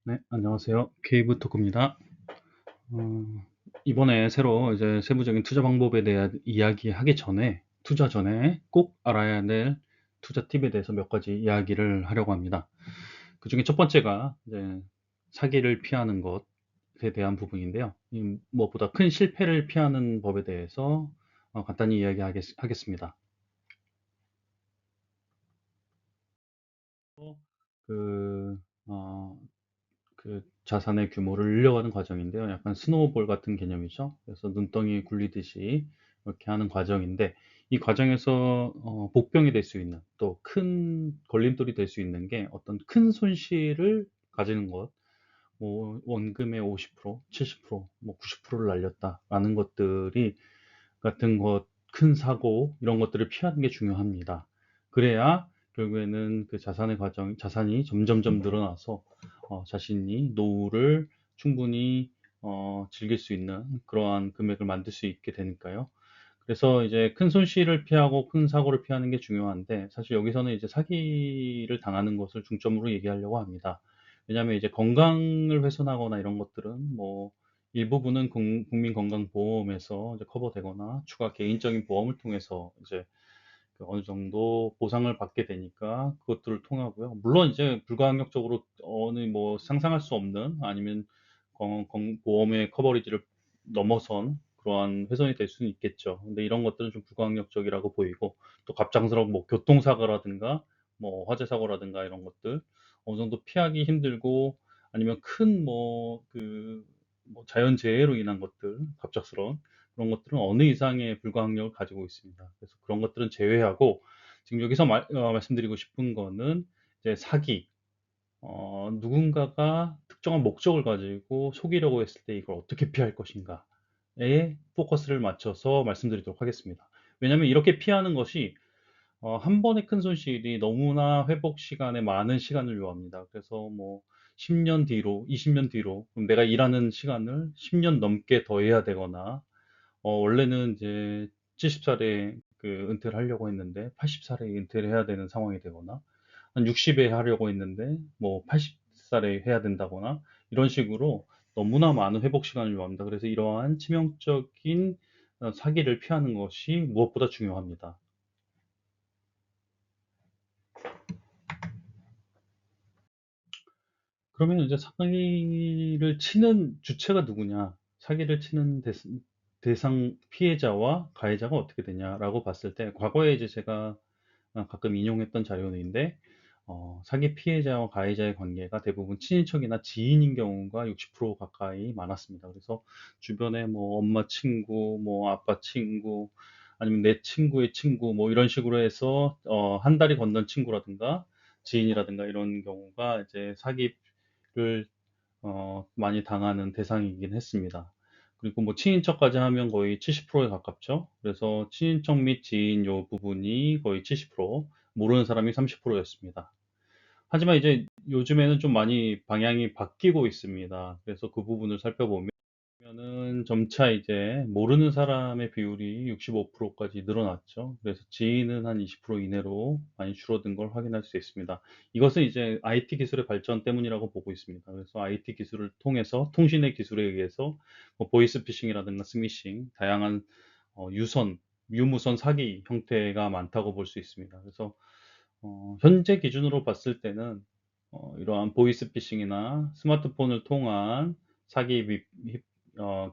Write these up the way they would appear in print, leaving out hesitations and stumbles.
네, 안녕하세요. 케이브토크입니다. 어, 이번에 새로 이제 세부적인 투자 방법에 대한 이야기하기 전에, 투자 전에 꼭 알아야 될 투자 팁에 대해서 몇 가지 이야기를 하려고 합니다. 그 중에 첫 번째가 이제 사기를 피하는 것에 대한 부분인데요. 무엇보다 큰 실패를 피하는 법에 대해서 간단히 이야기하겠습니다. 그, 어, 그 자산의 규모를 늘려가는 과정인데요. 약간 스노우볼 같은 개념이죠. 그래서 눈덩이 굴리듯이 이렇게 하는 과정인데 이 과정에서 복병이 될 수 있는 또 큰 걸림돌이 될 수 있는 게 어떤 큰 손실을 가지는 것, 뭐 원금의 50%, 70%, 뭐 90%를 날렸다라는 것들이 같은 것, 큰 사고 이런 것들을 피하는 게 중요합니다. 그래야 결국에는 그 자산이 점점점 늘어나서 자신이 노후를 충분히 즐길 수 있는 그러한 금액을 만들 수 있게 되니까요. 그래서 이제 큰 손실을 피하고 큰 사고를 피하는 게 중요한데 사실 여기서는 이제 사기를 당하는 것을 중점으로 얘기하려고 합니다. 왜냐하면 이제 건강을 훼손하거나 이런 것들은 뭐 일부분은 국민건강보험에서 이제 커버되거나 추가 개인적인 보험을 통해서 이제 그 어느 정도 보상을 받게 되니까 그것들을 통하고요. 물론 이제 불가항력적으로 어느 뭐 상상할 수 없는 아니면 보험의 커버리지를 넘어선 그러한 훼손이 될 수는 있겠죠. 근데 이런 것들은 좀 불가항력적이라고 보이고 또 갑작스러운 뭐 교통사고라든가 뭐 화재 사고라든가 이런 것들 어느 정도 피하기 힘들고 아니면 큰 뭐 자연재해로 인한 것들 갑작스러운 그런 것들은 어느 이상의 불가항력을 가지고 있습니다. 그래서 그런 것들은 제외하고 지금 여기서 말씀드리고 싶은 거는 이제 사기, 누군가가 특정한 목적을 가지고 속이려고 했을 때 이걸 어떻게 피할 것인가에 포커스를 맞춰서 말씀드리도록 하겠습니다. 왜냐하면 이렇게 피하는 것이 한 번의 큰 손실이 너무나 회복 시간에 많은 시간을 요합니다. 그래서 뭐 10년 뒤로, 20년 뒤로, 그럼 내가 일하는 시간을 10년 넘게 더 해야 되거나 원래는 이제 70살에 그 은퇴를 하려고 했는데 80살에 은퇴를 해야 되는 상황이 되거나 한 60에 하려고 했는데 뭐 80살에 해야 된다거나 이런 식으로 너무나 많은 회복 시간을 요합니다. 그래서 이러한 치명적인 사기를 피하는 것이 무엇보다 중요합니다. 그러면 이제 사기를 치는 주체가 누구냐? 사기를 치는 대상 피해자와 가해자가 어떻게 되냐라고 봤을 때 과거에 이제 제가 가끔 인용했던 자료인데 사기 피해자와 가해자의 관계가 대부분 친인척이나 지인인 경우가 60% 가까이 많았습니다. 그래서 주변에 뭐 엄마 친구, 뭐 아빠 친구, 아니면 내 친구의 친구, 뭐 이런 식으로 해서 한 달이 건넌 친구라든가 지인이라든가 이런 경우가 이제 사기를 많이 당하는 대상이긴 했습니다. 그리고 뭐 친인척까지 하면 거의 70%에 가깝죠. 그래서 친인척 및 지인 요 부분이 거의 70%, 모르는 사람이 30%였습니다. 하지만 이제 요즘에는 좀 많이 방향이 바뀌고 있습니다. 그래서 그 부분을 살펴보면 은 점차 이제 모르는 사람의 비율이 65%까지 늘어났죠. 그래서 지인은 한 20% 이내로 많이 줄어든 걸 확인할 수 있습니다. 이것은 이제 IT 기술의 발전 때문이라고 보고 있습니다. 그래서 IT 기술을 통해서 통신의 기술에 의해서 뭐 보이스 피싱이라든가 스미싱, 다양한 유선, 유무선 사기 형태가 많다고 볼 수 있습니다. 그래서 현재 기준으로 봤을 때는 이러한 보이스 피싱이나 스마트폰을 통한 사기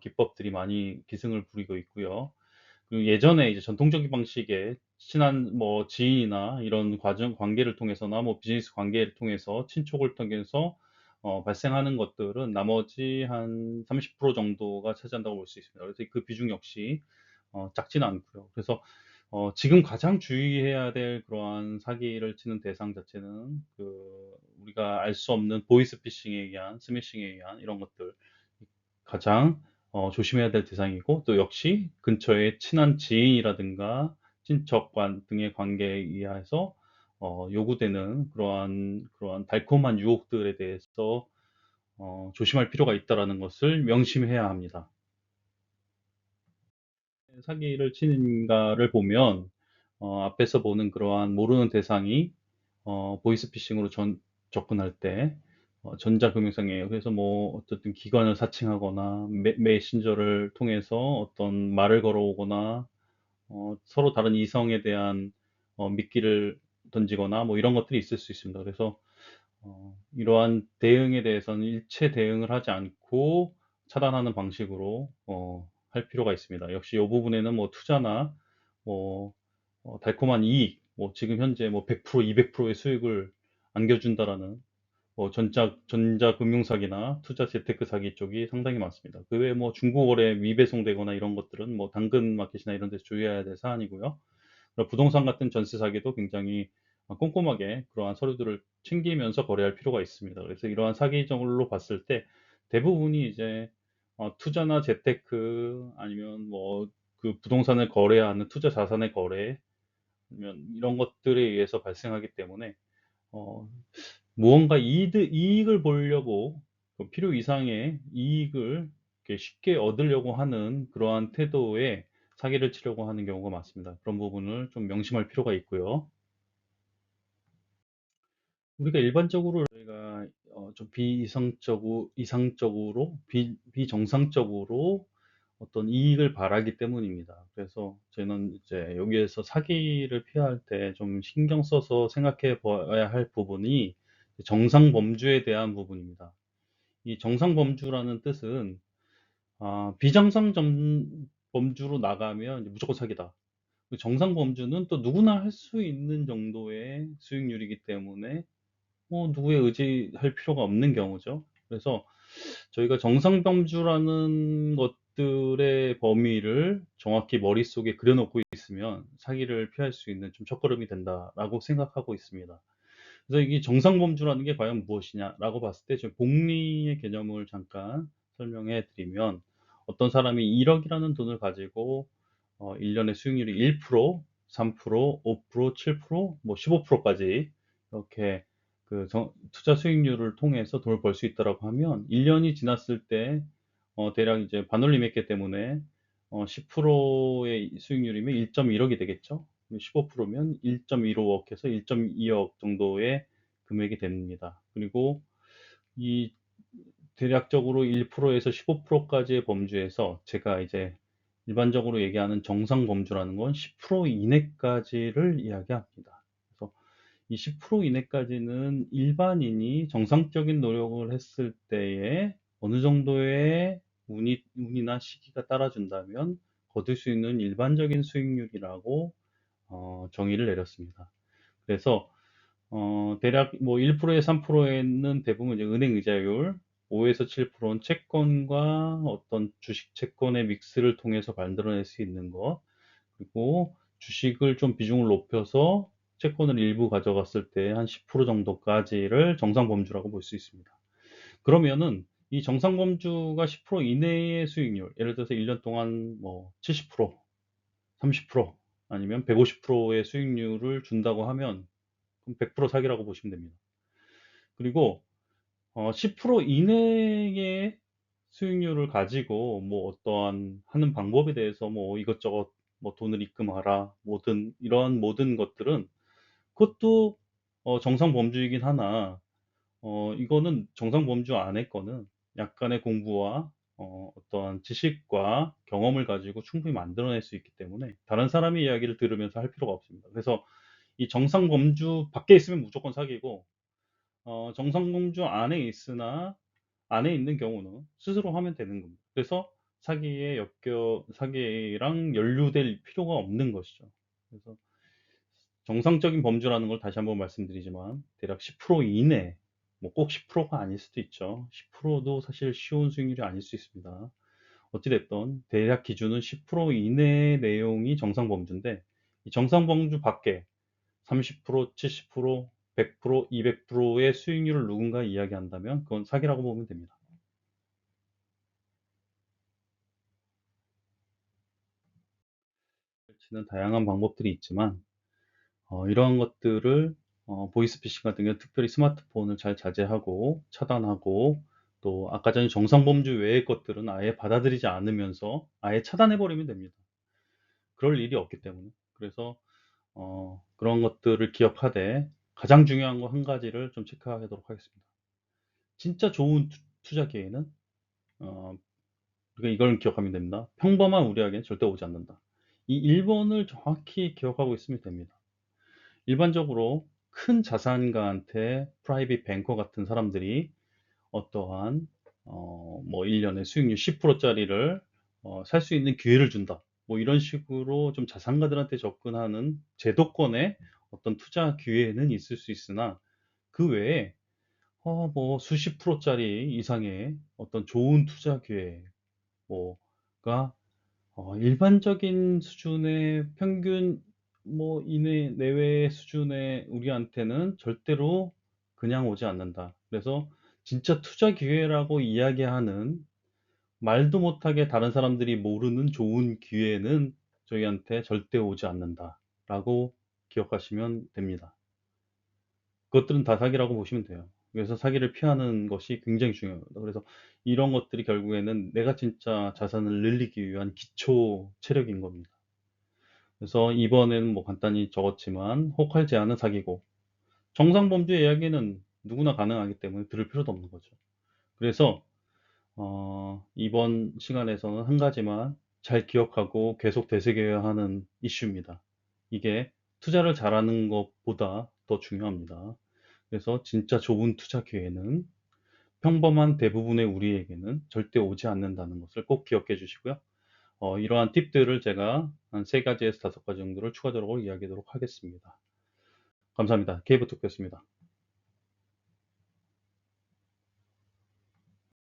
기법들이 많이 기승을 부리고 있고요. 그리고 예전에 이제 전통적인 방식의 친한 뭐 지인이나 이런 관계를 통해서나 뭐 비즈니스 관계를 통해서 친촉을 통해서 발생하는 것들은 나머지 한 30% 정도가 차지한다고 볼 수 있습니다. 그래서 그 비중 역시 작지는 않고요. 그래서 지금 가장 주의해야 될 그러한 사기를 치는 대상 자체는 우리가 알 수 없는 보이스 피싱에 의한 스미싱에 의한 이런 것들 가장 조심해야 될 대상이고 또 역시 근처에 친한 지인이라든가 친척관 등의 관계에 의해서 요구되는 그러한 달콤한 유혹들에 대해서 조심할 필요가 있다라는 것을 명심해야 합니다. 사기를 치는가를 보면 앞에서 보는 그러한 모르는 대상이 보이스피싱으로 접근할 때 전자금융상이에요. 그래서 뭐 어쨌든 기관을 사칭하거나 메신저를 통해서 어떤 말을 걸어오거나 서로 다른 이성에 대한 미끼를 던지거나 뭐 이런 것들이 있을 수 있습니다. 그래서 이러한 대응에 대해서는 일체 대응을 하지 않고 차단하는 방식으로 할 필요가 있습니다. 역시 이 부분에는 뭐 투자나 뭐 달콤한 이익, 뭐 지금 현재 뭐 100%, 200%의 수익을 안겨준다라는 전자금융 사기나 투자 재테크 사기 쪽이 상당히 많습니다. 그 외에 뭐 중고거래 미배송되거나 이런 것들은 뭐 당근 마켓이나 이런 데서 주의해야 될 사안이고요. 부동산 같은 전세 사기도 굉장히 꼼꼼하게 그러한 서류들을 챙기면서 거래할 필요가 있습니다. 그래서 이러한 사기적으로 봤을 때 대부분이 이제 투자나 재테크 아니면 뭐 그 부동산을 거래하는 투자 자산의 거래 아니면 이런 것들에 의해서 발생하기 때문에 어, 무언가 이익을 보려고 그 필요 이상의 이익을 이렇게 쉽게 얻으려고 하는 그러한 태도에 사기를 치려고 하는 경우가 많습니다. 그런 부분을 좀 명심할 필요가 있고요. 우리가 일반적으로 저희가 좀 이상적으로, 비정상적으로 어떤 이익을 바라기 때문입니다. 그래서 저는 이제 여기에서 사기를 피할 때 좀 신경 써서 생각해 봐야 할 부분이 정상 범주에 대한 부분입니다. 이 정상 범주라는 뜻은 비정상 범주로 나가면 이제 무조건 사기다. 그 정상 범주는 또 누구나 할 수 있는 정도의 수익률이기 때문에 누구에 의지할 필요가 없는 경우죠. 그래서 저희가 정상 범주라는 것들의 범위를 정확히 머릿속에 그려놓고 있으면 사기를 피할 수 있는 좀 첫걸음이 된다라고 생각하고 있습니다. 그래서 이게 정상 범주라는 게 과연 무엇이냐라고 봤을 때 저 복리의 개념을 잠깐 설명해 드리면 어떤 사람이 1억이라는 돈을 가지고 1년에 수익률이 1%, 3%, 5%, 7%, 뭐 15%까지 이렇게 투자 수익률을 통해서 돈을 벌 수 있다라고 하면 1년이 지났을 때 대략 이제 반올림했기 때문에 10%의 수익률이면 1.1억이 되겠죠. 15%면 1.15억에서 1.2억 정도의 금액이 됩니다. 그리고 이 대략적으로 1%에서 15%까지의 범주에서 제가 이제 일반적으로 얘기하는 정상 범주라는 건 10% 이내까지를 이야기합니다. 그래서 이 10% 이내까지는 일반인이 정상적인 노력을 했을 때에 어느 정도의 운이나 시기가 따라준다면 거둘 수 있는 일반적인 수익률이라고 정의를 내렸습니다. 그래서 대략 뭐 1%에 3%에는 대부분 이제 은행 이자율, 5에서 7%는 채권과 어떤 주식 채권의 믹스를 통해서 만들어낼 수 있는 것, 그리고 주식을 좀 비중을 높여서 채권을 일부 가져갔을 때 한 10% 정도까지를 정상 범주라고 볼 수 있습니다. 그러면은 이 정상 범주가 10% 이내의 수익률, 예를 들어서 1년 동안 뭐 70%, 30% 아니면 150%의 수익률을 준다고 하면 그럼 100% 사기라고 보시면 됩니다. 그리고 10% 이내의 수익률을 가지고 뭐 어떠한 하는 방법에 대해서 뭐 이것저것 뭐 돈을 입금하라 뭐든 이러한 모든 것들은 그것도 정상 범주이긴 하나 이거는 정상 범주 안에 거는 약간의 공부와 어떠한 지식과 경험을 가지고 충분히 만들어낼 수 있기 때문에 다른 사람의 이야기를 들으면서 할 필요가 없습니다. 그래서 이 정상 범주 밖에 있으면 무조건 사기고 정상공주 안에 있는 경우는 스스로 하면 되는 겁니다. 그래서 사기랑 연루될 필요가 없는 것이죠. 그래서 정상적인 범주라는 걸 다시 한번 말씀드리지만 대략 10% 이내, 뭐 꼭 10%가 아닐 수도 있죠. 10%도 사실 쉬운 수익률이 아닐 수 있습니다. 어찌됐든 대략 기준은 10% 이내의 내용이 정상 범주인데 이 정상 범주 밖에 30%, 70%, 100%, 200%의 수익률을 누군가 이야기한다면 그건 사기라고 보면 됩니다. 치는 다양한 방법들이 있지만 이러한 것들을 보이스피싱 같은 경우 특별히 스마트폰을 잘 자제하고 차단하고 또 아까 전에 정상범주 외의 것들은 아예 받아들이지 않으면서 아예 차단해버리면 됩니다. 그럴 일이 없기 때문에. 그래서 그런 것들을 기억하되 가장 중요한 거 한 가지를 좀 체크하도록 하겠습니다. 진짜 좋은 투자 기회는 어 우리가 이걸 기억하면 됩니다. 평범한 우리에게는 절대 오지 않는다. 이 1 번을 정확히 기억하고 있으면 됩니다. 일반적으로 큰 자산가한테 프라이빗 뱅커 같은 사람들이 어떠한 뭐 1 년에 수익률 10% 짜리를 살 수 있는 기회를 준다. 뭐 이런 식으로 좀 자산가들한테 접근하는 제도권의 어떤 투자 기회는 있을 수 있으나 그 외에 뭐 수십 프로짜리 이상의 어떤 좋은 투자 기회 뭐가 일반적인 수준의 평균 뭐 이내 내외의 수준의 우리한테는 절대로 그냥 오지 않는다. 그래서 진짜 투자 기회라고 이야기하는 말도 못하게 다른 사람들이 모르는 좋은 기회는 저희한테 절대 오지 않는다라고 기억하시면 됩니다. 그것들은 다 사기라고 보시면 돼요. 그래서 사기를 피하는 것이 굉장히 중요합니다. 그래서 이런 것들이 결국에는 내가 진짜 자산을 늘리기 위한 기초 체력인 겁니다. 그래서 이번에는 뭐 간단히 적었지만 혹할 제한은 사기고 정상범죄 이야기는 누구나 가능하기 때문에 들을 필요도 없는 거죠. 그래서 이번 시간에서는 한 가지만 잘 기억하고 계속 되새겨야 하는 이슈입니다. 이게 투자를 잘하는 것보다 더 중요합니다. 그래서 진짜 좋은 투자 기회는 평범한 대부분의 우리에게는 절대 오지 않는다는 것을 꼭 기억해 주시고요. 이러한 팁들을 제가 한 3가지에서 5가지 정도를 추가적으로 이야기하도록 하겠습니다. 감사합니다. 케이블 토크였습니다.